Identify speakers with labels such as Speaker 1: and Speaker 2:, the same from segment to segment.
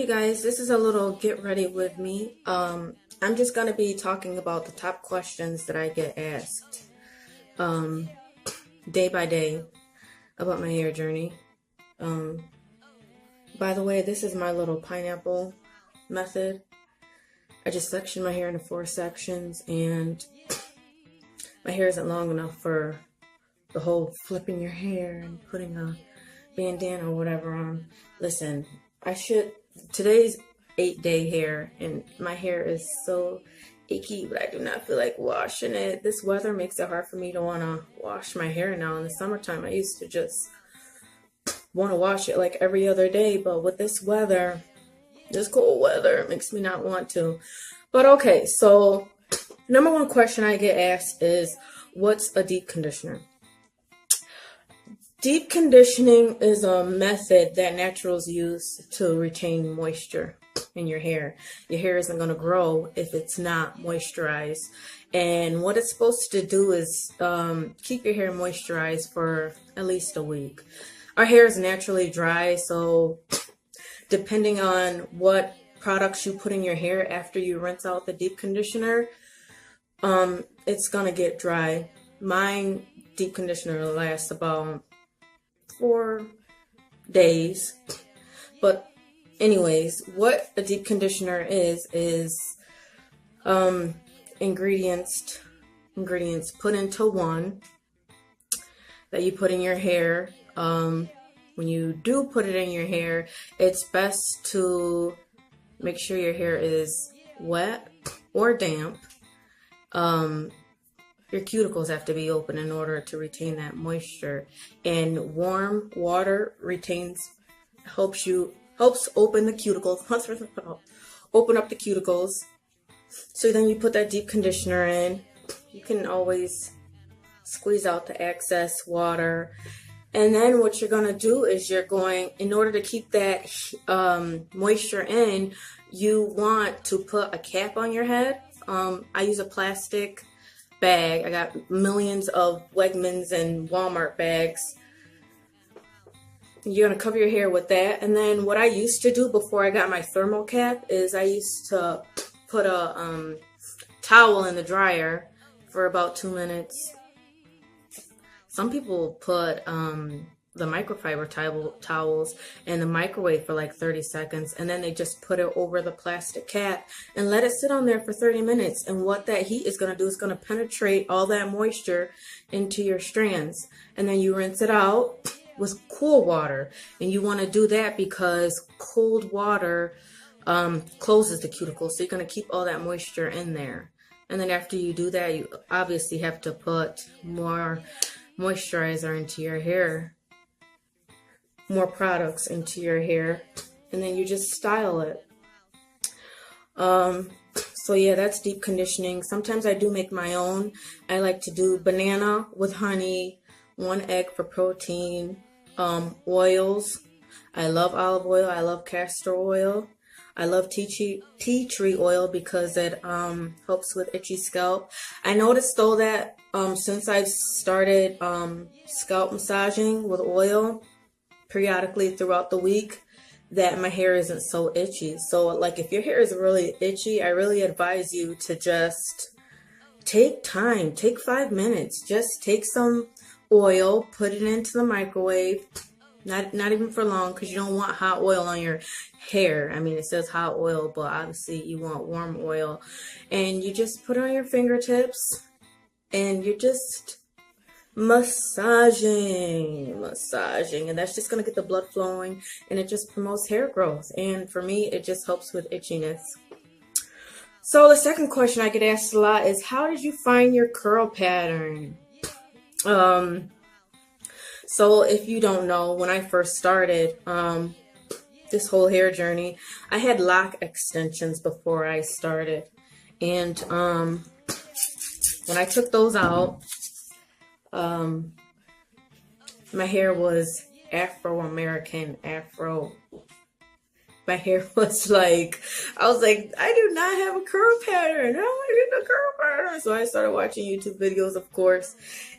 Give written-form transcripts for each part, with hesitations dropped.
Speaker 1: you guys, this is a little get ready with me. I'm just going to be talking about the top questions that I get asked day by day about my hair journey. By the way, this is my little pineapple method. I just section my hair into 4 sections, and my hair isn't long enough for the whole flipping your hair and putting a bandana or whatever on. Listen, today's 8-day hair, and my hair is so icky, but I do not feel like washing it. This weather makes it hard for me to want to wash my hair now. In the summertime, I used to just want to wash it like every other day, but with this weather, this cold weather, it makes me not want to. But okay, so number one question I get asked is, what's a deep conditioner? Deep conditioning is a method that naturals use to retain moisture in your hair. Your hair isn't going to grow if it's not moisturized. And what it's supposed to do is keep your hair moisturized for at least a week. Our hair is naturally dry, so depending on what products you put in your hair after you rinse out the deep conditioner, it's going to get dry. Mine deep conditioner lasts about 4 days. But anyways, what a deep conditioner is ingredients put into one that you put in your hair. When you do put it in your hair, it's best to make sure your hair is wet or damp. Your cuticles have to be open in order to retain that moisture, and warm water helps open the cuticles, open up the cuticles. So then you put that deep conditioner in. You can always squeeze out the excess water, and then what you're going to do is in order to keep that moisture in, you want to put a cap on your head. I use a plastic bag. I got millions of Wegmans and Walmart bags. You're going to cover your hair with that. And then what I used to do before I got my thermal cap is I used to put a towel in the dryer for about 2 minutes. Some people put the microfiber towels in the microwave for like 30 seconds, and then they just put it over the plastic cap and let it sit on there for 30 minutes. And what that heat is going to do is going to penetrate all that moisture into your strands. And then you rinse it out with cool water. And you want to do that because cold water closes the cuticle, so you're going to keep all that moisture in there. And then after you do that, you obviously have to put more moisturizer into your hair, more products into your hair, and then you just style it. So yeah, that's deep conditioning. Sometimes I do make my own. I like to do banana with honey, 1 egg for protein, oils. I love olive oil. I love castor oil. I love tea tree oil because it helps with itchy scalp. I noticed though that since I've started scalp massaging with oil periodically throughout the week, that my hair isn't so itchy. So like if your hair is really itchy, I really advise you to just take time, take 5 minutes, just take some oil, put it into the microwave. Not even for long, because you don't want hot oil on your hair. I mean, it says hot oil, but obviously you want warm oil. And you just put it on your fingertips, and you're just massaging. And that's just going to get the blood flowing, and it just promotes hair growth. And for me, it just helps with itchiness. So the second question I get asked a lot is, how did you find your curl pattern? So if you don't know, when I first started this whole hair journey, I had lock extensions before I started. And when I took those out, my hair was Afro-American, Afro. My hair was like, I was like, I do not have a curl pattern. How am I getting a curl pattern? So I started watching YouTube videos, of course.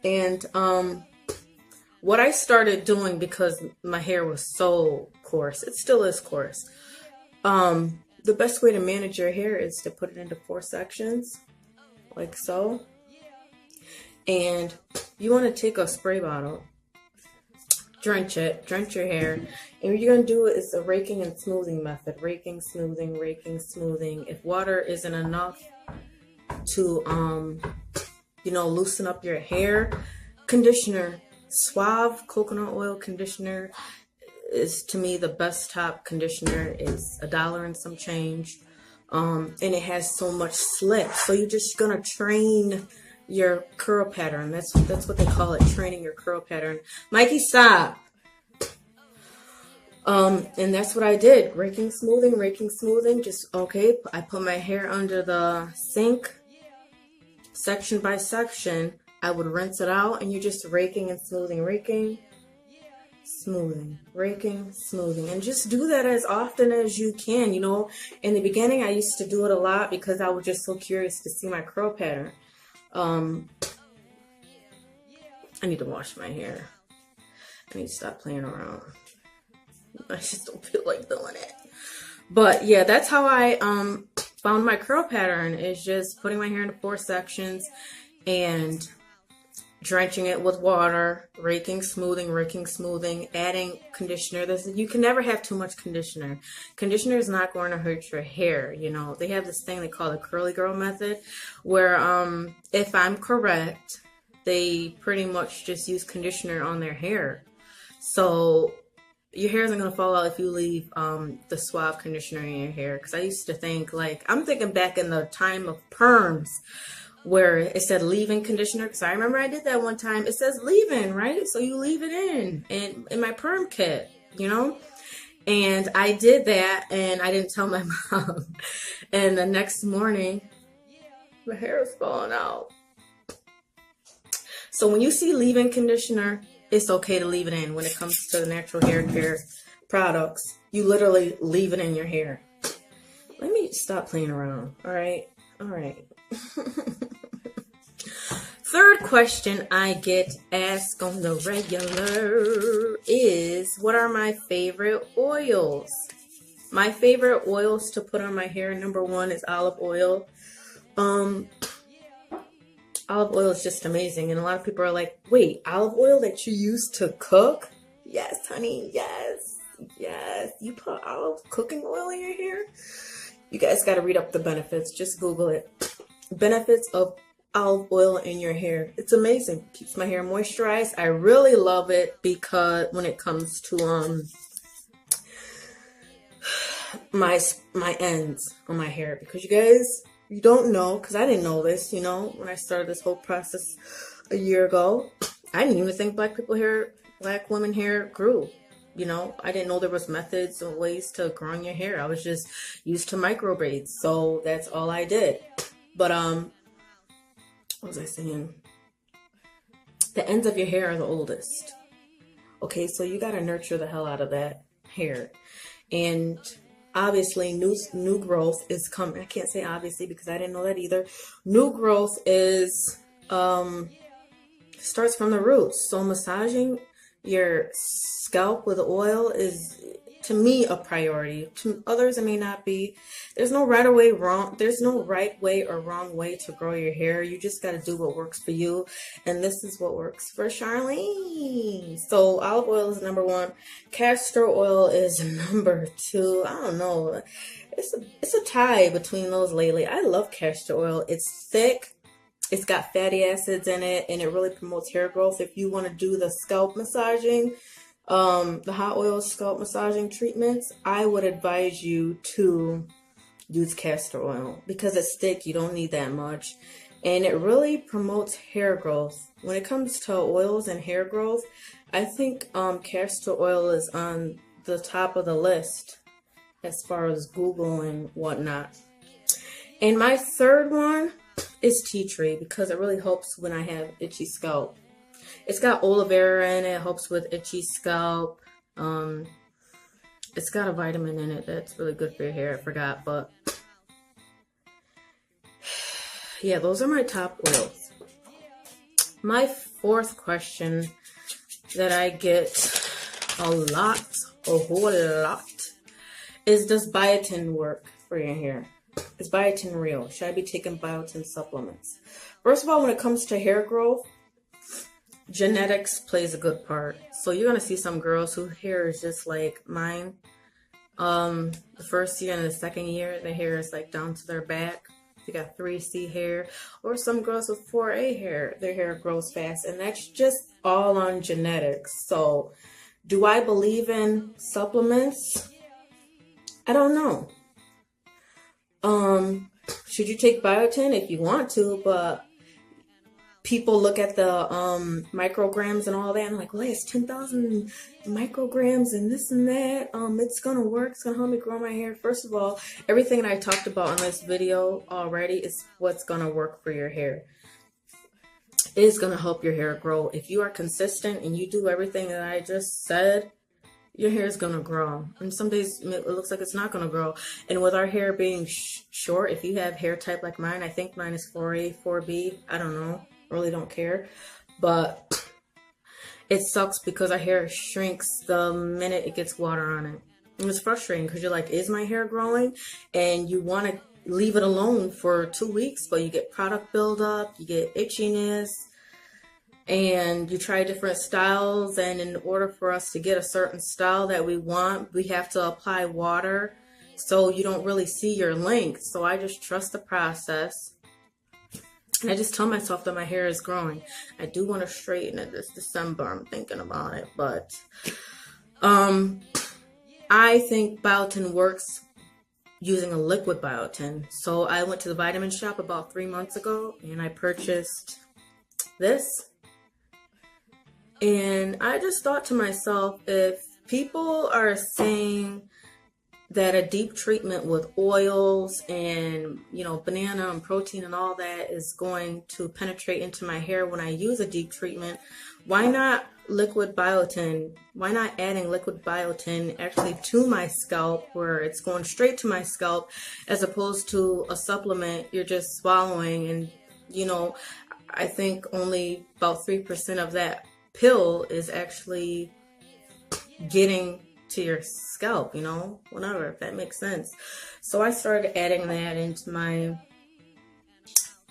Speaker 1: And what I started doing, because my hair was so coarse, it still is coarse, The best way to manage your hair is to put it into 4 sections, like so. And you want to take a spray bottle, drench your hair. And what you're going to do is a raking and smoothing method. Raking, smoothing, raking, smoothing. If water isn't enough to, loosen up your hair, conditioner, Suave coconut oil conditioner is, to me, the best top conditioner. It's $1 and some change. And it has so much slip. So you're just going to train your curl pattern. That's what they call it, training your curl pattern. Mikey, stop. And that's what I did. Raking, smoothing. Just, okay, I put my hair under the sink, section by section. I would rinse it out, and you're just raking and smoothing, raking, smoothing, raking, smoothing. And just do that as often as you can. You know, in the beginning, I used to do it a lot because I was just so curious to see my curl pattern. I need to wash my hair. I need to stop playing around. I just don't feel like doing it. But yeah, that's how I found my curl pattern, is just putting my hair into 4 sections and drenching it with water, raking, smoothing, adding conditioner. You can never have too much conditioner. Conditioner is not going to hurt your hair. You know, they have this thing they call the curly girl method, where if I'm correct, they pretty much just use conditioner on their hair. So your hair isn't going to fall out if you leave the Suave conditioner in your hair. Because I used to think, like, I'm thinking back in the time of perms, where it said leave-in conditioner, because I remember I did that one time. It says leave-in, right? So you leave it in my perm kit, you know? And I did that, and I didn't tell my mom. And the next morning, my hair is falling out. So when you see leave-in conditioner, it's okay to leave it in. When it comes to the natural hair care products, you literally leave it in your hair. Let me stop playing around, all right? All right. Third question I get asked on the regular is, what are my favorite oils? My favorite oils to put on my hair, number 1 is olive oil. Olive oil is just amazing. And a lot of people are like, wait, olive oil that you use to cook? Yes, honey, yes. You put olive cooking oil in your hair? You guys got to read up the benefits. Just Google it. Benefits of olive oil in your hair. It's amazing. Keeps my hair moisturized. I really love it because when it comes to my ends on my hair, because you guys, you don't know, because I didn't know this, you know, when I started this whole process a year ago, I didn't even think black women hair grew. You know, I didn't know there was methods and ways to growing your hair. I was just used to micro braids. So that's all I did. But, what was I saying? The ends of your hair are the oldest. Okay, so you got to nurture the hell out of that hair. And obviously, new growth is coming. I can't say obviously because I didn't know that either. New growth is, starts from the roots. So massaging your scalp with oil is, to me, a priority. To others, it may not be. There's no right way or wrong way to grow your hair. You just got to do what works for you. And this is what works for Charlene. So olive oil is number 1. Castor oil is number 2. I don't know. It's a tie between those lately. I love castor oil. It's thick. It's got fatty acids in it, and it really promotes hair growth. If you want to do the scalp massaging, the hot oil scalp massaging treatments, I would advise you to use castor oil because it's thick. You don't need that much, and it really promotes hair growth. When it comes to oils and hair growth, I think castor oil is on the top of the list as far as Google and whatnot. And my third one is tea tree because it really helps when I have itchy scalp. It's got aloe vera in it. It helps with itchy scalp. It's got a vitamin in it that's really good for your hair. I forgot, but yeah, those are my top oils. My fourth question that I get a whole lot, is, does biotin work for your hair? Is biotin real? Should I be taking biotin supplements? First of all, when it comes to hair growth, genetics plays a good part. So you're gonna see some girls whose hair is just like mine. The first year and the second year, the hair is like down to their back. They got 3C hair, or some girls with 4A hair, their hair grows fast, and that's just all on genetics. So, do I believe in supplements? I don't know. Should you take biotin if you want to, but people look at the micrograms and all that and like, well, it's 10,000 micrograms and this and that. It's gonna work. It's gonna help me grow my hair. First of all, everything that I talked about in this video already is what's gonna work for your hair. It is gonna help your hair grow. If you are consistent and you do everything that I just said, your hair is gonna grow. And some days it looks like it's not gonna grow. And with our hair being short, if you have hair type like mine, I think mine is 4A, 4B. I don't know. Really don't care, but it sucks because our hair shrinks the minute it gets water on it. And it's frustrating because you're like, is my hair growing? And you want to leave it alone for 2 weeks, but you get product buildup, you get itchiness, and you try different styles. And in order for us to get a certain style that we want, we have to apply water, so you don't really see your length. So I just trust the process. I just tell myself that my hair is growing. I do want to straighten it this December. I'm thinking about it, but I think biotin works using a liquid biotin. So I went to the vitamin shop about 3 months ago and I purchased this. And I just thought to myself, if people are saying that a deep treatment with oils and, you know, banana and protein and all that is going to penetrate into my hair when I use a deep treatment, why not liquid biotin? Why not adding liquid biotin actually to my scalp, where it's going straight to my scalp, as opposed to a supplement you're just swallowing? And, you know, I think only about 3% of that pill is actually getting to your scalp, you know, whatever, if that makes sense. So I started adding that into my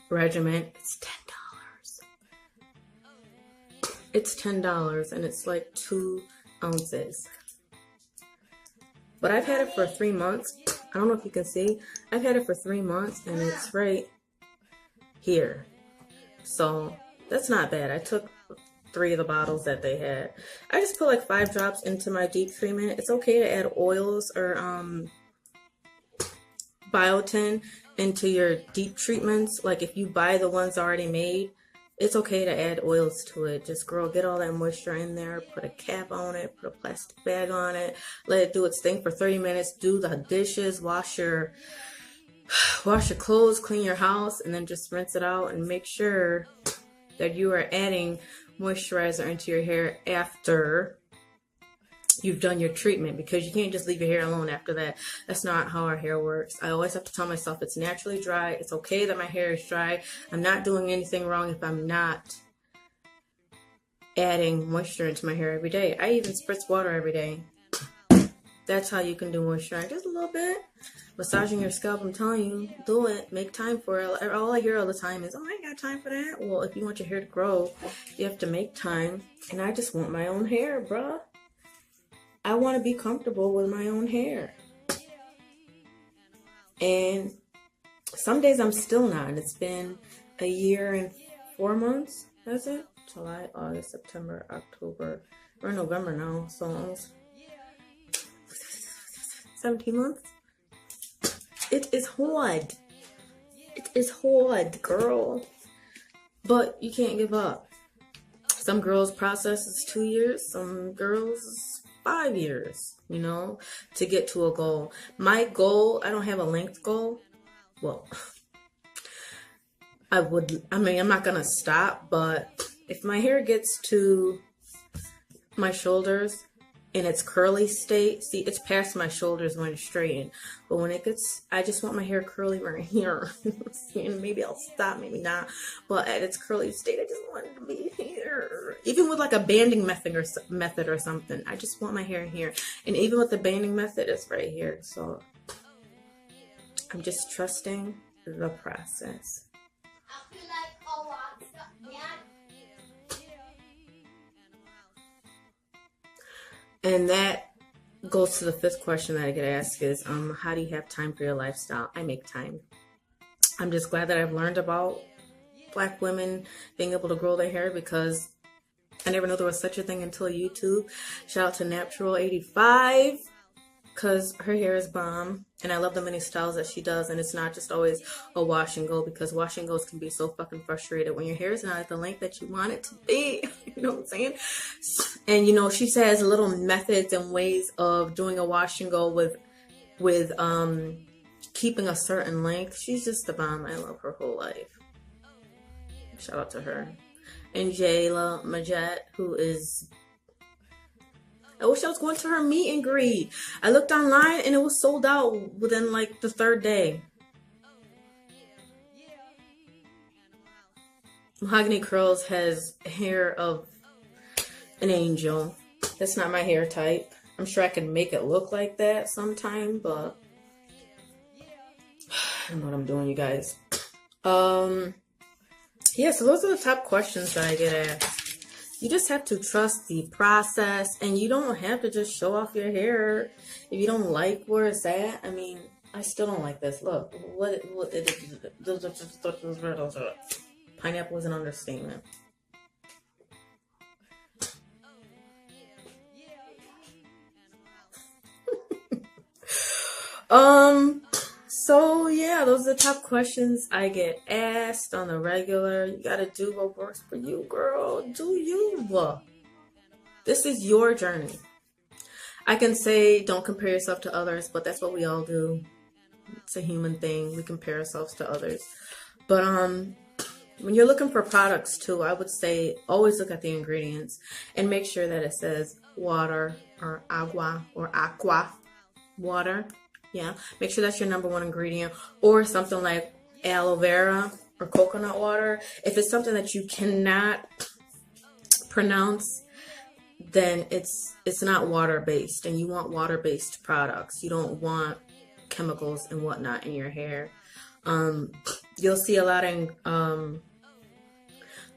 Speaker 1: regimen. It's $10. It's $10 and it's like 2 ounces. But I've had it for 3 months. I don't know if you can see. I've had it for 3 months and it's right here. So that's not bad. I took 3 of the bottles that they had. I just put like 5 drops into my deep treatment. It's okay to add oils or biotin into your deep treatments. Like if you buy the ones already made, it's okay to add oils to it. Just get all that moisture in there, put a cap on it, put a plastic bag on it, let it do its thing for 30 minutes, do the dishes, wash your clothes, clean your house, and then just rinse it out and make sure that you are adding moisturizer into your hair after you've done your treatment, because you can't just leave your hair alone after that. That's not how our hair works. I always have to tell myself it's naturally dry. It's okay that my hair is dry. I'm not doing anything wrong if I'm not adding moisture into my hair every day. I even spritz water every day. That's how you can do moisturizer. Just a little bit. Massaging your scalp, I'm telling you, do it. Make time for it. All I hear all the time is, oh, I ain't got time for that. Well, if you want your hair to grow, you have to make time. And I just want my own hair, bruh. I want to be comfortable with my own hair. And some days I'm still not. It's been a year and 4 months. That's it? July, August, September, October. We're in November now, so almost 17 months. It is hard. It is hard, girl. But you can't give up. Some girls' process is 2 years. Some girls' 5 years, you know, to get to a goal. My goal, I don't have a length goal. Well, I'm not going to stop, but if my hair gets to my shoulders, in its curly state, see, it's past my shoulders when it's straightened. But when it gets, I just want my hair curly right here. And maybe I'll stop, maybe not. But at its curly state, I just want it to be here. Even with like a banding method or something, I just want my hair here. And even with the banding method, it's right here. So I'm just trusting the process. And that goes to the fifth question that I get asked is, how do you have time for your lifestyle? I make time. I'm just glad that I've learned about Black women being able to grow their hair, because I never knew there was such a thing until YouTube. Shout out to Natural85, because her hair is bomb. And I love the many styles that she does. And it's not just always a wash and go, because wash and goes can be so fucking frustrated when your hair is not at the length that you want it to be. You know what I'm saying? And, you know, she says little methods and ways of doing a wash and go with keeping a certain length. She's just the bomb. I love her whole life. Shout out to her. And Jayla Majette, who is... I wish I was going to her meet and greet. I looked online and it was sold out within like the third day. Mahogany Curls has hair of an angel. That's not my hair type. I'm sure I can make it look like that sometime, but I don't know what I'm doing, you guys. Yeah, so those are the top questions that I get asked. You just have to trust the process, and you don't have to just show off your hair if you don't like where it's at. I mean, I still don't like this. Look, pineapple is an understatement. So yeah, those are the top questions I get asked on the regular. You gotta do what works for you, girl. Do you? This is your journey. I can say don't compare yourself to others, but that's what we all do. It's a human thing. We compare ourselves to others. But when you're looking for products too, I would say always look at the ingredients and make sure that it says water or agua or aqua, water. Yeah, make sure that's your number one ingredient, or something like aloe vera or coconut water. If it's something that you cannot pronounce, then it's not water-based, and you want water-based products. You don't want chemicals and whatnot in your hair. You'll see a lot of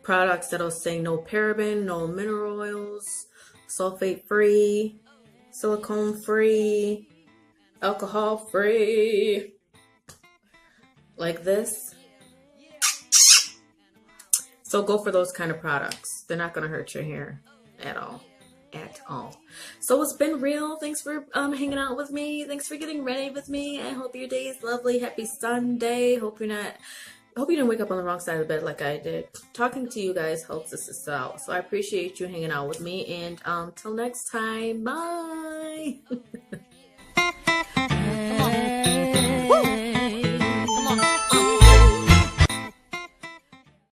Speaker 1: products that'll say no paraben, no mineral oils, sulfate-free, silicone-free, alcohol free, like this. So go for those kind of products. They're not going to hurt your hair at all. So it's been real. Thanks for hanging out with me. Thanks for getting ready with me. I hope your day is lovely. Happy Sunday. Hope you didn't wake up on the wrong side of the bed like I did. Talking to you guys helps us out. So I appreciate you hanging out with me. And till next time, bye.